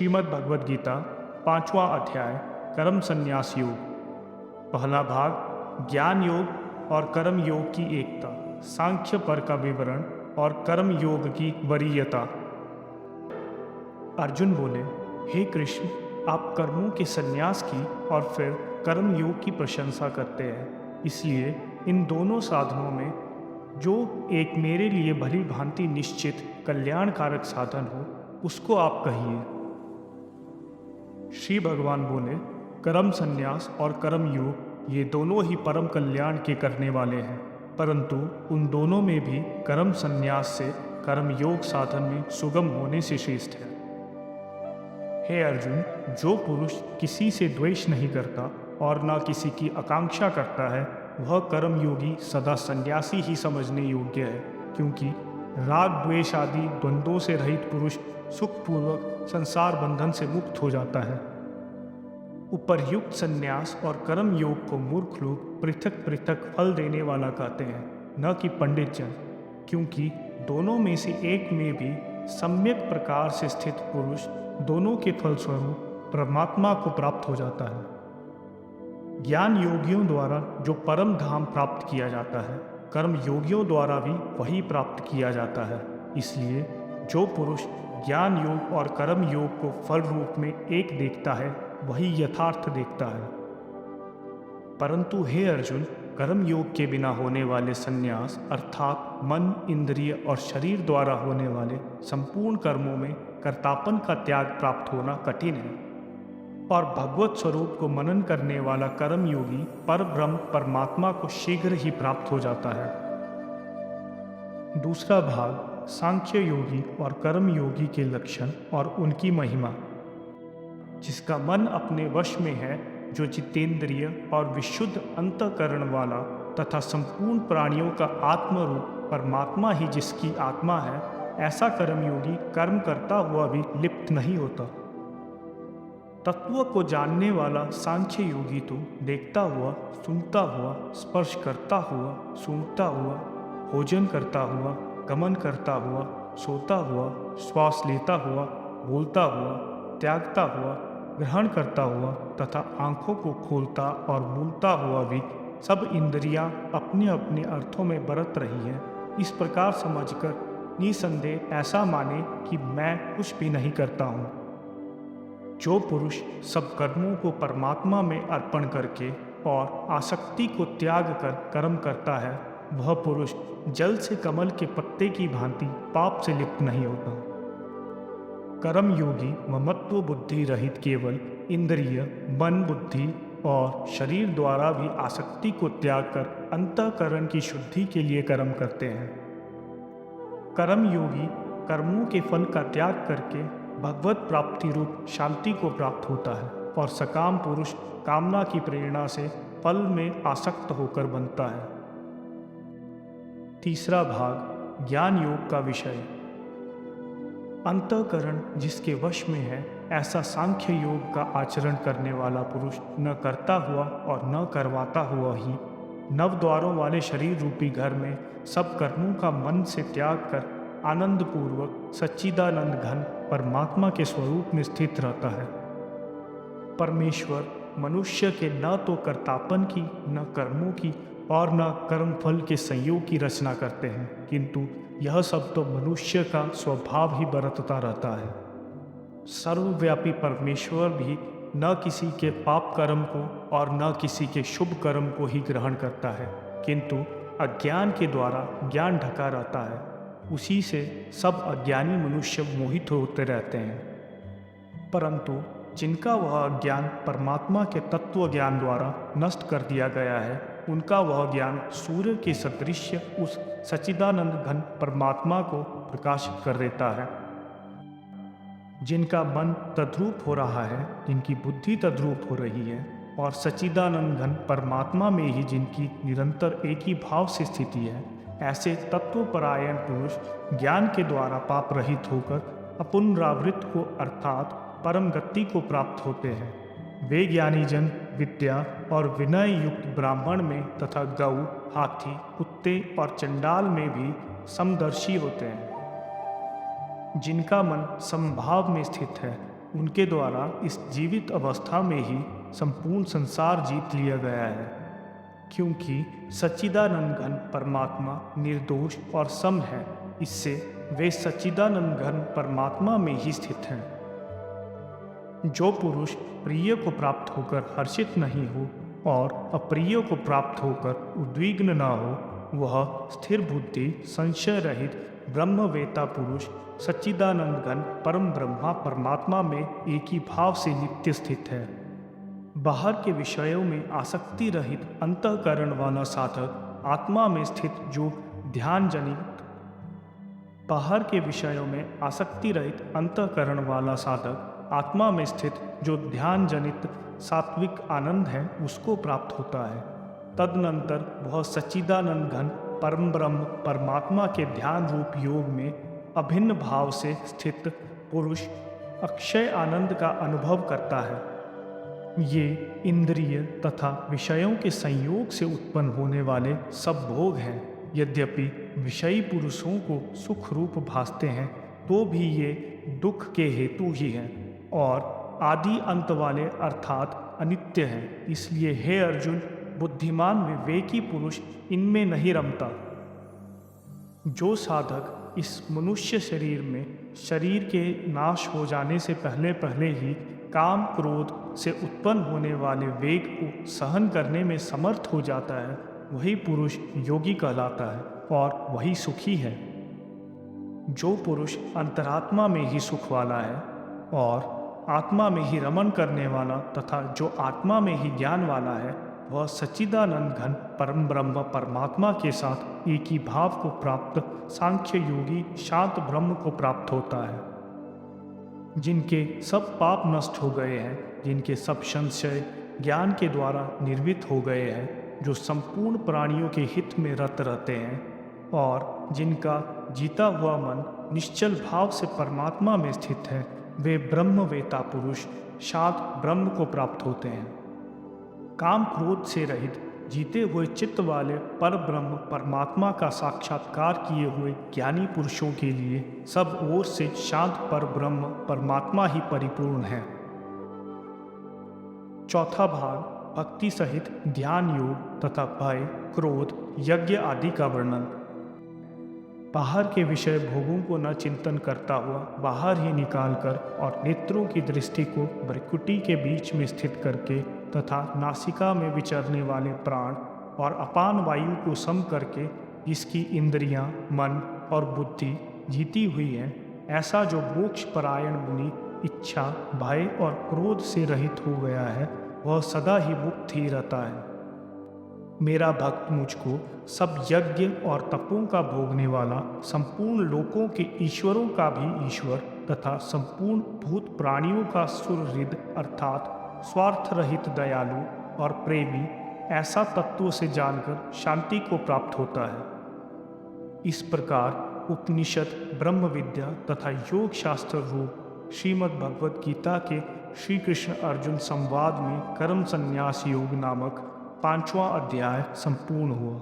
श्रीमद् भगवद गीता 5वां अध्याय कर्म संन्यास योग। पहला भाग ज्ञान योग और कर्म योग की एकता, सांख्य पर का विवरण और कर्म योग की वरीयता। अर्जुन बोले, हे कृष्ण, आप कर्मों के संन्यास की और फिर कर्म योग की प्रशंसा करते हैं, इसलिए इन दोनों साधनों में जो एक मेरे लिए भली भांति निश्चित कल्याणकारक साधन हो उसको आप कहिए। श्री भगवान बोले, कर्म संन्यास और कर्म योग ये दोनों ही परम कल्याण के करने वाले हैं, परंतु उन दोनों में भी कर्म संन्यास से कर्म योग साधन में सुगम होने से श्रेष्ठ है। हे अर्जुन, जो पुरुष किसी से द्वेष नहीं करता और न किसी की आकांक्षा करता है, वह कर्म योगी सदा सन्यासी ही समझने योग्य है, क्योंकि राग द्वेष आदि द्वंद्वों से रहित पुरुष सुखपूर्वक संसार बंधन से मुक्त हो जाता है। उपर्युक्त संन्यास और कर्म योग को मूर्ख लोग पृथक पृथक फल देने वाला कहते हैं, न कि पंडित जन, क्योंकि दोनों में से एक में भी सम्यक प्रकार से स्थित पुरुष दोनों के फलस्वरूप परमात्मा को प्राप्त हो जाता है। ज्ञान योगियों द्वारा जो परम धाम प्राप्त किया जाता है, कर्म योगियों द्वारा भी वही प्राप्त किया जाता है। इसलिए जो पुरुष ज्ञान योग और कर्म योग को फल रूप में एक देखता है, वही यथार्थ देखता है। परंतु हे अर्जुन, कर्म योग के बिना होने वाले संन्यास अर्थात मन, इंद्रिय और शरीर द्वारा होने वाले संपूर्ण कर्मों में कर्तापन का त्याग प्राप्त होना कठिन है, और भगवत स्वरूप को मनन करने वाला कर्म योगी पर ब्रह्म परमात्मा को शीघ्र ही प्राप्त हो जाता है। दूसरा भाग सांख्य योगी और कर्म योगी के लक्षण और उनकी महिमा। जिसका मन अपने वश में है, जो जितेंद्रिय और विशुद्ध अंतःकरण वाला तथा संपूर्ण प्राणियों का आत्म रूप परमात्मा ही जिसकी आत्मा है, ऐसा कर्म योगी कर्म करता हुआ भी लिप्त नहीं होता। तत्व को जानने वाला सांख्य योगी तो देखता हुआ, सुनता हुआ, स्पर्श करता हुआ, सूंघता हुआ, भोजन करता हुआ, गमन करता हुआ, सोता हुआ, श्वास लेता हुआ, बोलता हुआ, त्यागता हुआ, ग्रहण करता हुआ तथा आँखों को खोलता और मूलता हुआ भी सब इंद्रियां अपने अपने अर्थों में बरत रही हैं, इस प्रकार समझकर निसंदेह ऐसा माने कि मैं कुछ भी नहीं करता हूँ। जो पुरुष सब कर्मों को परमात्मा में अर्पण करके और आसक्ति को त्याग कर कर्म करता है, वह पुरुष जल से कमल के पत्ते की भांति पाप से लिप्त नहीं होता। कर्म योगी ममत्व बुद्धि रहित केवल इंद्रिय, मन, बुद्धि और शरीर द्वारा भी आसक्ति को त्याग कर अंतःकरण की शुद्धि के लिए कर्म करते हैं। कर्म योगी कर्मों के फल का त्याग करके भगवत प्राप्ति रूप शांति को प्राप्त होता है, और सकाम पुरुष कामना की प्रेरणा से फल में आसक्त होकर बनता है। तीसरा भाग ज्ञान योग का विषय। अंतःकरण जिसके वश में है, ऐसा सांख्य योग का आचरण करने वाला पुरुष न करता हुआ और न करवाता हुआ ही नव द्वारों वाले शरीर रूपी घर में सब कर्मों का मन से त्याग कर आनंद पूर्वक सच्चिदानंद घन परमात्मा के स्वरूप में स्थित रहता है। परमेश्वर मनुष्य के न तो कर्तापन की, न कर्मों की और न कर्म फल के संयोग की रचना करते हैं, किंतु यह सब तो मनुष्य का स्वभाव ही बरतता रहता है। सर्वव्यापी परमेश्वर भी न किसी के पाप कर्म को और न किसी के शुभ कर्म को ही ग्रहण करता है, किंतु अज्ञान के द्वारा ज्ञान ढका रहता है। उसी से सब अज्ञानी मनुष्य मोहित होते रहते हैं। परंतु जिनका वह अज्ञान परमात्मा के तत्व ज्ञान द्वारा नष्ट कर दिया गया है, उनका वह ज्ञान सूर्य के सदृश उस सच्चिदानंद घन परमात्मा को प्रकाशित कर देता है। जिनका मन तद्रूप हो रहा है, जिनकी बुद्धि तद्रूप हो रही है, और सच्चिदानंद घन परमात्मा में ही जिनकी निरंतर एक ही भाव से स्थिति है, ऐसे तत्वपरायण पुरुष ज्ञान के द्वारा पाप रहित होकर अपुनरावृत्त को अर्थात परम गति को प्राप्त होते हैं। वे ज्ञानी जन विद्या और विनय युक्त ब्राह्मण में तथा गौ, हाथी, कुत्ते और चंडाल में भी समदर्शी होते हैं। जिनका मन समभाव में स्थित है, उनके द्वारा इस जीवित अवस्था में ही संपूर्ण संसार जीत लिया गया है, क्योंकि सच्चिदानंद घन परमात्मा निर्दोष और सम है। इससे वे सच्चिदानंद घन परमात्मा में ही स्थित हैं। जो पुरुष प्रिय को प्राप्त होकर हर्षित नहीं हो और अप्रिय को प्राप्त होकर उद्विग्न न हो, वह स्थिर बुद्धि संशय रहित ब्रह्मवेता पुरुष सच्चिदानंद घन परम ब्रह्मा परमात्मा में एक ही भाव से नित्य स्थित है। बाहर के विषयों में आसक्ति रहित अंतःकरण वाला साधक आत्मा में स्थित जो ध्यान जनित बाहर के विषयों में आसक्ति रहित अंतःकरण वाला साधक आत्मा में स्थित जो ध्यान जनित सात्विक आनंद है उसको प्राप्त होता है। तदनंतर वह सच्चिदानंद घन परम ब्रह्म परमात्मा के ध्यान रूप योग में अभिन्न भाव से स्थित पुरुष अक्षय आनंद का अनुभव करता है। ये इंद्रिय तथा विषयों के संयोग से उत्पन्न होने वाले सब भोग हैं। यद्यपि विषयी पुरुषों को सुख रूप भासते हैं, तो भी ये दुख के हेतु ही हैं और आदि अंत वाले अर्थात अनित्य हैं। इसलिए हे अर्जुन, बुद्धिमान विवेकी पुरुष इनमें नहीं रमता। जो साधक इस मनुष्य शरीर में शरीर के नाश हो जाने से पहले पहले ही काम क्रोध से उत्पन्न होने वाले वेग को सहन करने में समर्थ हो जाता है, वही पुरुष योगी कहलाता है और वही सुखी है। जो पुरुष अंतरात्मा में ही सुख वाला है और आत्मा में ही रमण करने वाला तथा जो आत्मा में ही ज्ञान वाला है, वह सच्चिदानंद घन परम ब्रह्म परमात्मा के साथ एक ही भाव को प्राप्त सांख्य योगी शांत ब्रह्म को प्राप्त होता है। जिनके सब पाप नष्ट हो गए हैं, जिनके सब संशय ज्ञान के द्वारा निर्वित हो गए हैं, जो संपूर्ण प्राणियों के हित में रत रहते हैं और जिनका जीता हुआ मन निश्चल भाव से परमात्मा में स्थित है, वे ब्रह्मवेता पुरुष शांत ब्रह्म को प्राप्त होते हैं। काम क्रोध से रहित जीते हुए चित्त वाले पर ब्रह्म परमात्मा का साक्षात्कार किए हुए ज्ञानी पुरुषों के लिए सब ओर से शांत पर ब्रह्म परमात्मा ही परिपूर्ण है। चौथा भाग भक्ति सहित ध्यान योग तथा भय क्रोध यज्ञ आदि का वर्णन। बाहर के विषय भोगों को न चिंतन करता हुआ बाहर ही निकालकर और नेत्रों की दृष्टि को भ्रिकुटी के बीच में स्थित करके तथा नासिका में विचरने वाले प्राण और अपान वायु को सम करके जिसकी इंद्रियां, मन और बुद्धि जीती हुई हैं, ऐसा जो मोक्ष परायण मुनि इच्छा, भय और क्रोध से रहित हो गया है, वह सदा ही मुक्त ही रहता है। मेरा भक्त मुझको सब यज्ञ और तपों का भोगने वाला, संपूर्ण लोकों के ईश्वरों का भी ईश्वर तथा संपूर्ण भूत प्राणियों का सुहृद अर्थात स्वार्थ रहित दयालु और प्रेमी ऐसा तत्व से जानकर शांति को प्राप्त होता है। इस प्रकार उपनिषद ब्रह्म विद्या तथा योग शास्त्र रूप श्रीमद् भगवद गीता के श्री कृष्ण अर्जुन संवाद में कर्म संन्यास योग नामक 5वां अध्याय संपूर्ण हुआ।